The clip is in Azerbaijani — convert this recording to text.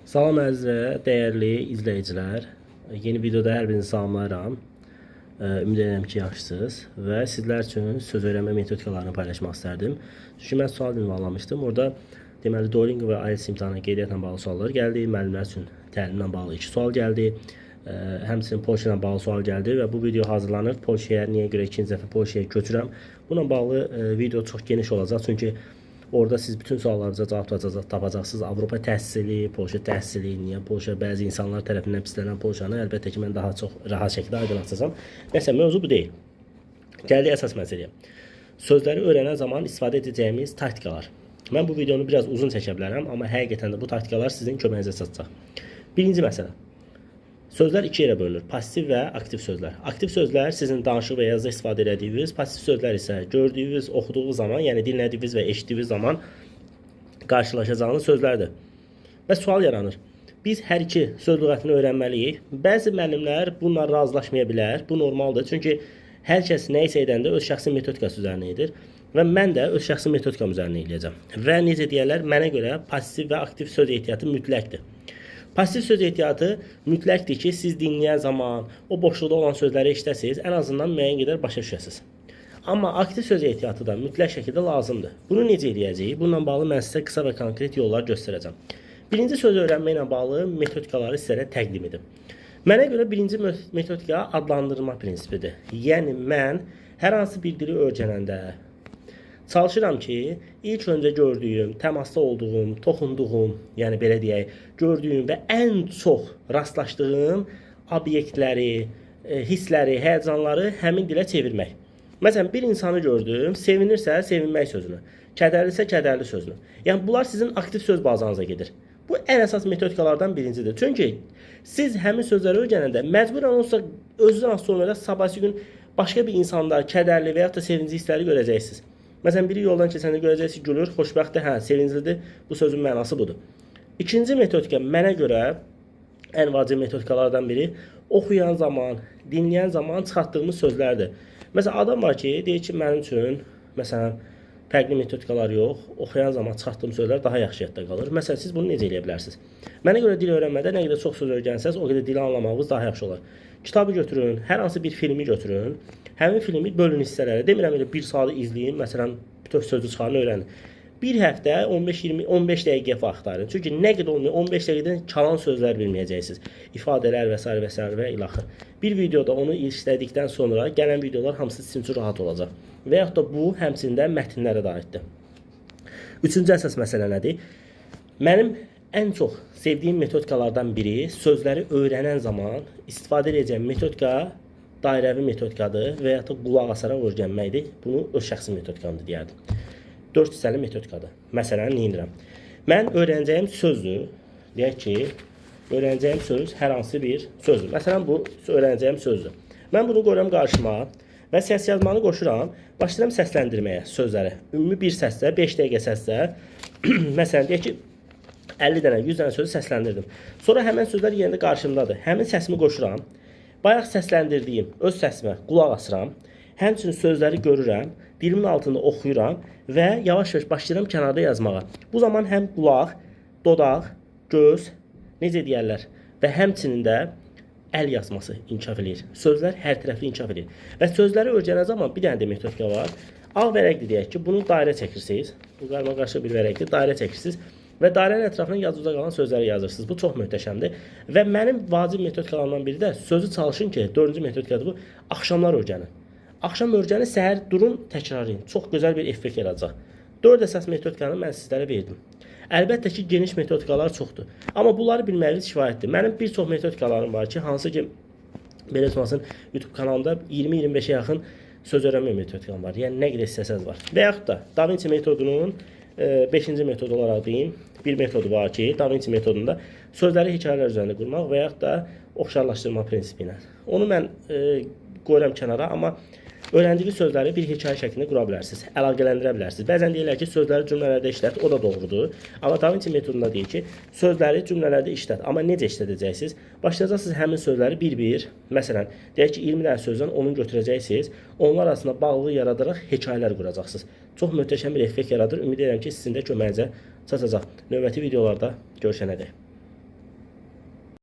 Salam əziz və dəyərli izləyicilər. Yeni videoda hər birinizi salamlayıram. Ümid edirəm ki, yaxşısınız və sizlər üçün söz öyrənmə metodikalarını paylaşmaq istərdim. Çünki mən sual ünvanlamışdım. Orada deməli Duolingo və IELTS imtahanına qeydiyyatla bağlı suallar gəldi. Müəllimlər üçün təlimlə bağlı 2 sual gəldi. Həmçinin Polşa ilə bağlı sual gəldi və bu video hazırlanır. Polşaya niyə görə ikinci dəfə Polşaya köçürəm? Bununla bağlı video çox geniş olacaq. Çünki orada siz bütün suallarınıza cavab tapacaqsınız. Avropa təhsili, Polşa təhsili, niyə Polşa bəzi insanlar tərəfindən pislənən Polşanı əlbəttə ki, mən daha çox rahat şəkildə aydınlaşacağam. Nəsə, mövzu bu deyil. Gəldik əsas məsələyə. Sözləri öyrənən zaman istifadə edəcəyimiz taktikalar. Mən bu videonu biraz uzun çəkə bilərəm, amma həqiqətən də bu taktikalar sizin köməyinizə çatacaq. Birinci məsələ. Sözlər iki yerə bölünür. Pasiv və aktiv sözlər. Aktiv sözlər sizin danışıq və yazıda istifadə etdiyiniz, pasiv sözlər isə gördüyünüz, oxuduğunuz zaman, yəni dinlədiyiniz və eşitdiyiniz zaman qarşılaşacağınız sözlərdir. Və sual yaranır. Biz hər iki söz lüğətini öyrənməliyik. Bəzi müəllimlər bununla razılaşmaya bilər. Bu normaldır. Çünki hər kəs nə isə edəndə öz şəxsi metodikası üzərinə edir. Və mən də öz şəxsi metodikam üzərinə eləyəcəm. Və necə deyərlər, mənə görə pasiv və aktiv söz ehtiyatı mütləqdir. Pasiv söz ehtiyatı mütləqdir ki, siz dinləyən zaman o boşluqda olan sözləri eşidəsiniz, ən azından müəyyən qədər başa düşəsiniz. Amma aktiv söz ehtiyatı da mütləq şəkildə lazımdır. Bunu necə edəcəyik? Bununla bağlı mən sizə qısa və konkret yollar göstərəcəm. Birinci söz öyrənmə ilə bağlı metodikaları sizlərə təqdim edim. Mənə görə birinci metodika adlandırma prinsipidir. Yəni mən hər hansı bir dili öyrənəndə çalışıram ki, ilk öncə gördüyüm, təmasda olduğum, toxunduğum, yəni belə deyək, gördüyüm və ən çox rastlaşdığım obyektləri, hissləri, həyəcanları həmin dilə çevirmək. Məsələn, bir insanı gördüm, sevinirsə sevinmək sözünü, kədərlisə kədərli sözünü. Yəni bunlar sizin aktiv söz bazanıza gedir. Bu ən əsas metodikalardan birincidir. Çünki siz həmin sözləri öyrənəndə məcburən olsa özünüzdən asılı olaraq sabahsı gün başqa bir insanda kədərli və ya da sevinci hissləri görəcəksiniz. Məsələn, biri yoldan keçəndə görəcəksiniz, gülür, xoşbəxtdir, hə, sevinclidir. Bu sözün mənası budur. İkinci metodika mənə görə ən vacib metodikalardan biri oxuyan zaman, dinləyən zaman çıxartdığımız sözlərdir. Məsələn, adam var ki, deyir ki, mənim üçün, məsələn, fərqli metodikalar yox, oxuyan zaman çıxartdığım sözlər daha yaxşı yadda qalır. Məsələn, siz bunu necə edə bilərsiniz? Mənə görə dil öyrənmədə nə qədər çox söz öyrənsəz, o qədər dili anlamağınız daha yaxşı olur. Kitabı götürün, hər hansı bir filmi götürün, həmin filmi bölün hissələrə. Demirəm elə 1 saat izləyin, məsələn, bütöv sözü çıxarını öyrənin. Bir həftə 15 dəqiqə vaxt ayırın. Çünki nə qədər olmuyor, 15 dəqiqədən çalan sözlər bilməyəcəksiniz. İfadələr və s. və s. və ilaxır. Bir videoda onu işlədikdən sonra gələn videolar hamısı sizin üçün rahat olacaq. Və yaxud da bu həmçində mətnlərə də aiddir. Üçüncü əsas məsələ nədir? Mənim ən çox sevdiyim metodikalardan biri sözləri öyrənən zaman istifadə edəcəyim metodika dairəvi metodikadır və ya da qulaq asaraq öyrənməkdir. Bunu öz şəxsi metodikamdır deyərdim. 4 hissəli metodikadır. Məsələn, neyinirəm? Mən öyrənəcəyim sözdür. Deyək ki, öyrənəcəyim söz hər hansı bir sözdür. Məsələn, bu öyrənəcəyim sözdür. Mən bunu qoyuram qarşıma və səs yazmanı qoşuram. Başlayıram səsləndirməyə sözləri. Ümumi bir səslə, 5 dəqiqə səslə. Məsələn, deyək ki, 50 dənə, 100 dənə sözü səsləndirdim. Sonra həmin sözlər yerində qarşımdadır. Həmin səsimi qoşuram. Bayaq səsləndirdiyim öz səsimə qulaq asıram. Həmçinin sözləri görürəm, dilimin altında oxuyuram və yavaş-yavaş başlayıram kənarda yazmağa. Bu zaman həm qulaq, dodaq, göz, necə deyərlər və həmçinin də əl yazması inkişaf edir. Sözlər hər tərəfli inkişaf edir. Və sözləri öyrənən zaman bir dənə də metodika var. Ağ vərəqdir deyək ki, bunu dairə çəkirsiniz. Bu qarma-qarşı bir vərəqdir, dairə çəkirsiniz. Və dairənin ətrafına yazıda qalan sözləri yazırsınız. Bu çox möhtəşəmdir. Və mənim vacib metodikalarımdan biri də sözü çalışın ki, 4-cü metodikadır bu, axşamlar öyrənin. Axşam öyrənin, səhər durun, təkrarlayın. Çox gözəl bir effekt yaradacaq. 4 əsas metodikanı mən sizlərə verdim. Əlbəttə ki, geniş metodikalar çoxdur. Amma bunları bilməyiniz kifayətdir. Mənim bir çox metodikalarım var ki, hansı ki, belə tutmasın, YouTube kanalımda 20-25'e yaxın söz öyrənmə metodikam var. Yəni, nə qədər istəsəz var. Və yaxud da Da Vinci metodunun 5-ci metod olaraq deyim, bir metodu var ki, Da Vinci metodunda sözləri hekayələr üzərində qurmaq və yaxud da oxşarlaşdırma prinsipi ilə. Onu mən qoyuram kənara, amma öyrəndiyiniz sözləri bir hekayə şəklində qura bilərsiniz, əlaqələndirə bilərsiniz. Bəzən deyirlər ki, sözləri cümlələrdə işlət, o da doğrudur. Amma Da Vinci metodunda deyir ki, sözləri cümlələrdə işlət. Amma necə işlədəcəksiniz? Başlayacaqsınız həmin sözləri bir-bir, məsələn, deyək ki, 20 dənə sözdən onu götürəcəksiniz, onlar arasında bağlılıq yaradaraq hekayələr quracaqsınız. Çox möhtəşəm bir effekt yaradır. Ümid edirəm ki, sizin də köməyinizə çatacaq. Növbəti videolarda görüşənədək.